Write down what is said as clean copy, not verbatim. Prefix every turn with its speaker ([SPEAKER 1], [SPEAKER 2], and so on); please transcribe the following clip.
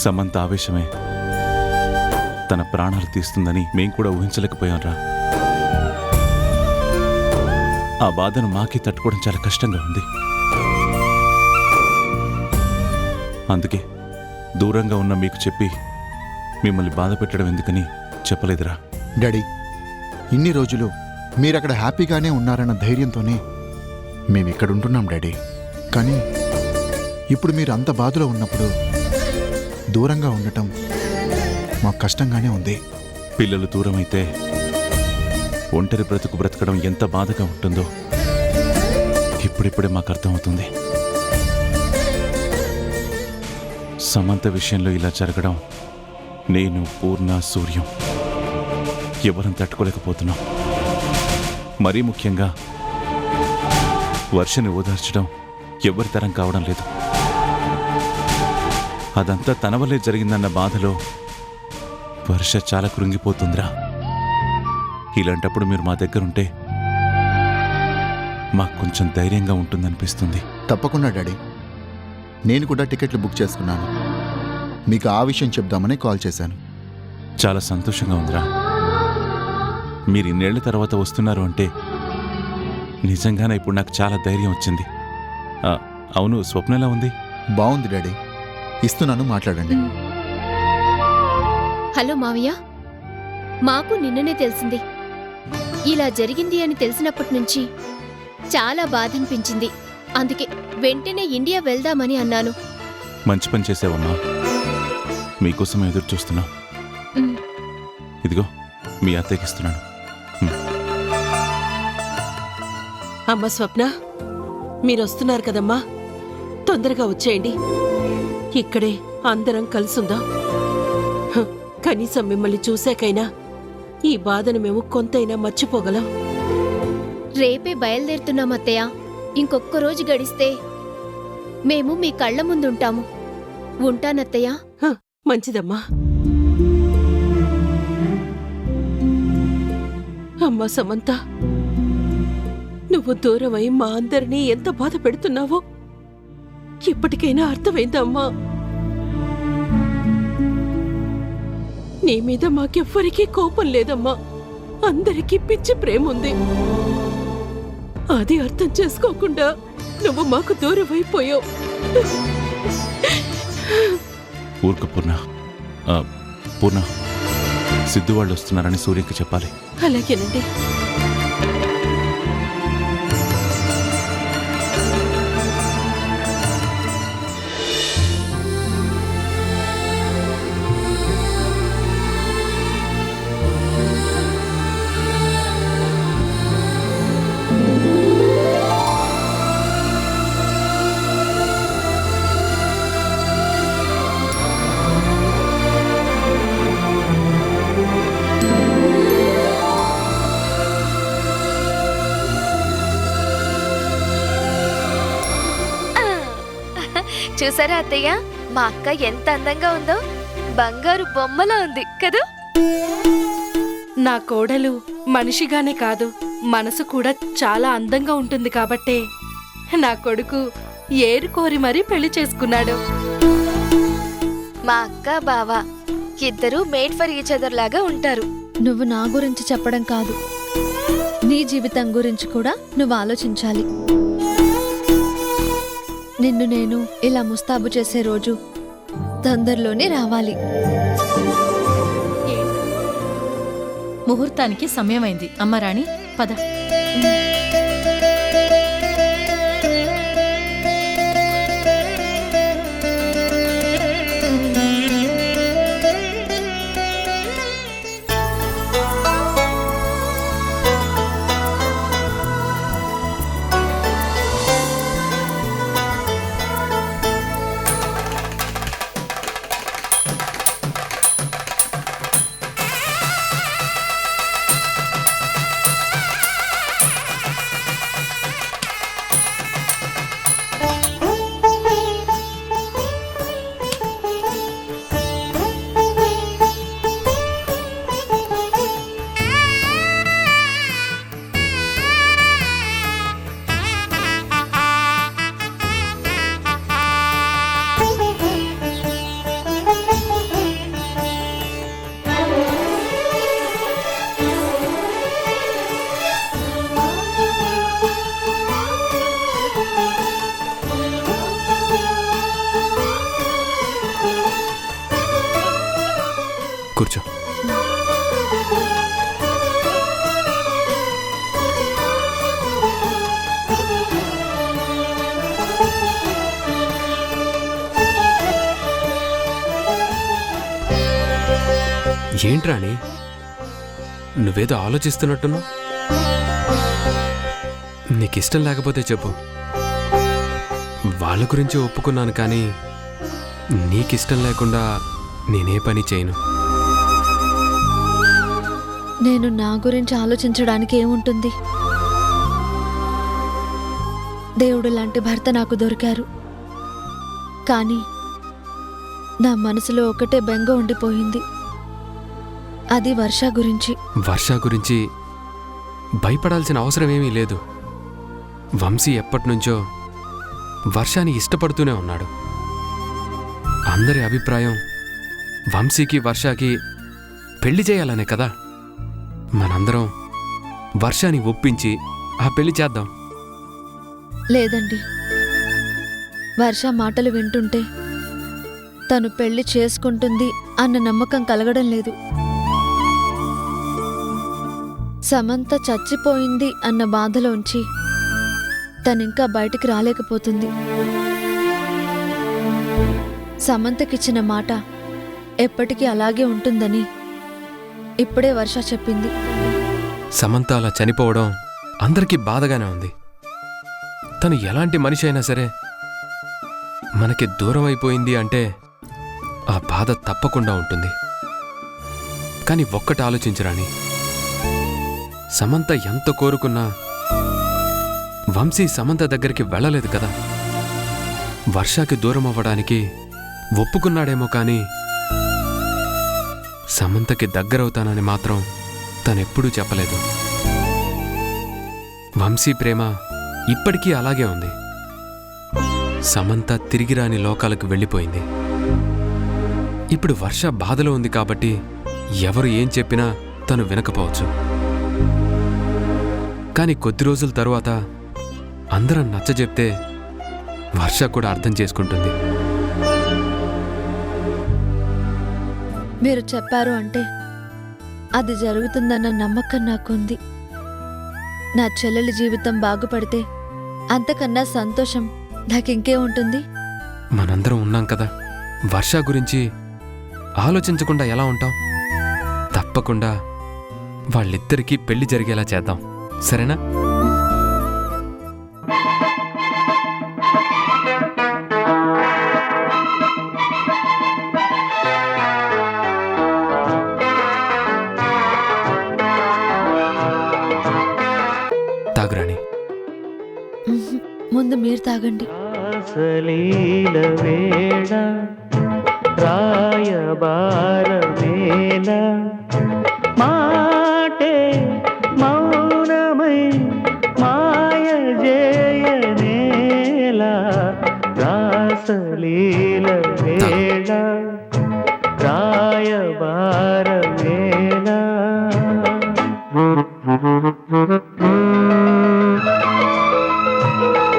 [SPEAKER 1] సమంత ఆవేశమే తన ప్రాణాలు తీస్తుందని మేం కూడా ఊహించలేకపోయాంరా. ఆ బాధను మాకే తట్టుకోవడం చాలా కష్టంగా ఉంది. అందుకే దూరంగా ఉన్న మీకు చెప్పి మిమ్మల్ని బాధ పెట్టడం ఎందుకని చెప్పలేదురా.
[SPEAKER 2] డాడీ, ఇన్ని రోజులు మీరక్కడ హ్యాపీగానే ఉన్నారన్న ధైర్యంతోనే మేమిక్కడుంటున్నాం డాడీ. కానీ ఇప్పుడు మీరు అంత బాధలో ఉన్నప్పుడు దూరంగా ఉండటం మాకు కష్టంగానే ఉంది.
[SPEAKER 1] పిల్లలు దూరమైతే ఒంటరి బ్రతుకు బ్రతకడం ఎంత బాధగా ఉంటుందో ఇప్పుడిప్పుడే మాకు అర్థమవుతుంది. సమంత విషయంలో ఇలా జరగడం నేను, పూర్ణ, సూర్యం ఎవరం తట్టుకోలేకపోతున్నాం. మరీ ముఖ్యంగా వర్షని ఓదార్చడం ఎవరి తరం కావడం లేదు. అదంతా తన వల్లే జరిగిందన్న బాధలో వర్ష చాలా కృంగిపోతుందిరా. ఇలాంటప్పుడు మీరు మా దగ్గరుంటే మాకు కొంచెం ధైర్యంగా ఉంటుందనిపిస్తుంది.
[SPEAKER 2] తప్పకుండా డాడీ, నేను కూడా టికెట్లు బుక్ చేసుకున్నాను. మీకు ఆ విషయం చెప్దామని కాల్ చేశాను.
[SPEAKER 1] చాలా సంతోషంగా ఉందిరా. మీరు ఇన్నేళ్ల తర్వాత వస్తున్నారు అంటే నిజంగానే ఇప్పుడు నాకు చాలా ధైర్యం వచ్చింది. అవును, స్వప్న ఎలా ఉంది?
[SPEAKER 2] బాగుంది డాడీ, ఇస్తున్నాను, మాట్లాడండి.
[SPEAKER 3] హలో మావయ్య, మాకు నిన్ననే తెలిసింది. ఇలా జరిగింది అని తెలిసినప్పటి నుంచి చాలా బాధ అనిపించింది. అందుకే వెంటనే ఇండియా వెళ్దామని అన్నాను.
[SPEAKER 1] మంచి పని చేసావమ్మా. మీకోసం ఎదురు చూస్తున్నాం. ఇదిగో మీ అత్తయ్యకి ఇస్తున్నాను.
[SPEAKER 4] అమ్మ స్వప్న, మీరొస్తున్నారు కదమ్మా, తొందరగా వచ్చేయండి. ఇక్కడే అందరం కలిసుందాం. కనీసం మిమ్మల్ని చూశాకైనా ఈ బాధను మేము కొంతైనా మర్చిపోగలం.
[SPEAKER 3] రేపే బయలుదేరుతున్నాం అత్తయ్య. ఇంకొక్క రోజు గడిస్తే మేము మీ కళ్ల ముందుంటాము. ఉంటానత్తయ్య.
[SPEAKER 4] మంచిదమ్మా. అమ్మా సమంత, నువ్వు దూరమై మా అందరినీ ఎంత బాధ పెడుతున్నావో ఇప్పటికైనా అర్థమైందా అమ్మా? నీ మీద మాకెవ్వరికీ కోపం లేదమ్మా. అందరికీ పిచ్చి ప్రేమ ఉంది. అది అర్థం చేసుకోకుండా నువ్వు మాకు దూరమైపోయావు.
[SPEAKER 1] ఊరుకు పూర్ణ. పూర్ణ, సిద్ధు వాళ్ళు వస్తున్నారని సూర్యకి చెప్పాలి.
[SPEAKER 4] అలాగేనండి.
[SPEAKER 5] చూసారా అత్తయ్య, మా అక్క ఎంత అందంగా ఉందో, బంగారు బొమ్మలా ఉంది కదూ.
[SPEAKER 6] నా కోడలు మనిషిగానే కాదు, మనసు కూడా చాలా అందంగా ఉంటుంది కాబట్టే నా కొడుకు ఏరుకోరి మరీ పెళ్లి చేసుకున్నాడు.
[SPEAKER 5] మా అక్క బావ ఇద్దరూ మేడ్ ఫర్ ఈచ్ అదర్ లాగా ఉంటారు.
[SPEAKER 3] నువ్వు నా గురించి చెప్పడం కాదు, నీ జీవితం గురించి కూడా నువ్వు ఆలోచించాలి. నిన్ను నేను ఇలా ముస్తాబు చేసే రోజు తొందరలోనే రావాలి.
[SPEAKER 7] ముహూర్తానికి సమయమైంది. అమ్మరాణి, పద.
[SPEAKER 8] కూర్చో. ఏంట్రాణి, నువ్వేదో ఆలోచిస్తున్నట్టున్నావు? నీకిష్టం లేకపోతే చెప్పు, వాళ్ళ గురించి ఒప్పుకున్నాను, కానీ నీకిష్టం లేకుండా నేనే పని చేయను.
[SPEAKER 3] నేను నా గురించి ఆలోచించడానికి ఏముంటుంది? దేవుడు లాంటి భర్త నాకు దొరికారు. కానీ నా మనసులో ఒకటే బెంగ ఉండిపోయింది. అది వర్ష గురించి.
[SPEAKER 8] వర్ష గురించి భయపడాల్సిన అవసరమేమీ లేదు. వంశీ ఎప్పటినుంచో వర్షాని ఇష్టపడుతూనే ఉన్నాడు. అందరి అభిప్రాయం వంశీకి వర్షాకి పెళ్లి చేయాలనే కదా. మనందరం వర్షాని ఒప్పించి ఆ పెళ్లి చేద్దాం.
[SPEAKER 3] లేదండి, వర్ష మాటలు వింటుంటే తను పెళ్లి చేసుకుంటుంది అన్న నమ్మకం కలగడం లేదు. సమంత చచ్చిపోయింది అన్న బాధలోంచి తనింకా బయటికి రాలేకపోతుంది. సమంతకిచ్చిన మాట ఎప్పటికీ అలాగే ఉంటుందని ఇప్పుడే వర్ష చెప్పింది.
[SPEAKER 8] సమంత అలా చనిపోవడం అందరికీ బాధగానే ఉంది. తను ఎలాంటి మనిషి అయినా సరే మనకి దూరం అయిపోయింది అంటే ఆ బాధ తప్పకుండా ఉంటుంది. కానీ ఒక్కటి ఆలోచించరాని, సమంత ఎంత కోరుకున్నా వంశీ సమంత దగ్గరికి వెళ్ళలేదు కదా. వర్షాకి దూరం అవ్వడానికి ఒప్పుకున్నాడేమో, కానీ సమంతకి దగ్గరవుతానని మాత్రం తనెప్పుడూ చెప్పలేదు. వంశీ ప్రేమ ఇప్పటికీ అలాగే ఉంది. సమంత తిరిగి రాని లోకాలకు వెళ్ళిపోయింది. ఇప్పుడు వర్ష బాధలో ఉంది కాబట్టి ఎవరు ఏం చెప్పినా తను వినకపోవచ్చు. కానీ కొద్ది రోజుల తరువాత అందరం నచ్చజెప్తే వర్ష కూడా అర్థం చేసుకుంటుంది.
[SPEAKER 3] మీరు చెప్పారు అంటే అది జరుగుతుందన్న నమ్మకం నాకుంది. నా చెల్లెలి జీవితం బాగుపడితే అంతకన్నా సంతోషం నాకింకే ఉంటుంది.
[SPEAKER 8] మనందరం ఉన్నాం కదా. వర్ష గురించి ఆలోచించకుండా ఎలా ఉంటాం? తప్పకుండా వాళ్ళిద్దరికీ పెళ్లి జరిగేలా చేద్దాం, సరేనా? తాగురాణి.
[SPEAKER 3] ముందు మీరు తాగండి.
[SPEAKER 9] సలీల వేళ రాయబారమేల మాటే మౌనమై మాయ జయనేల రాసలీల వేళ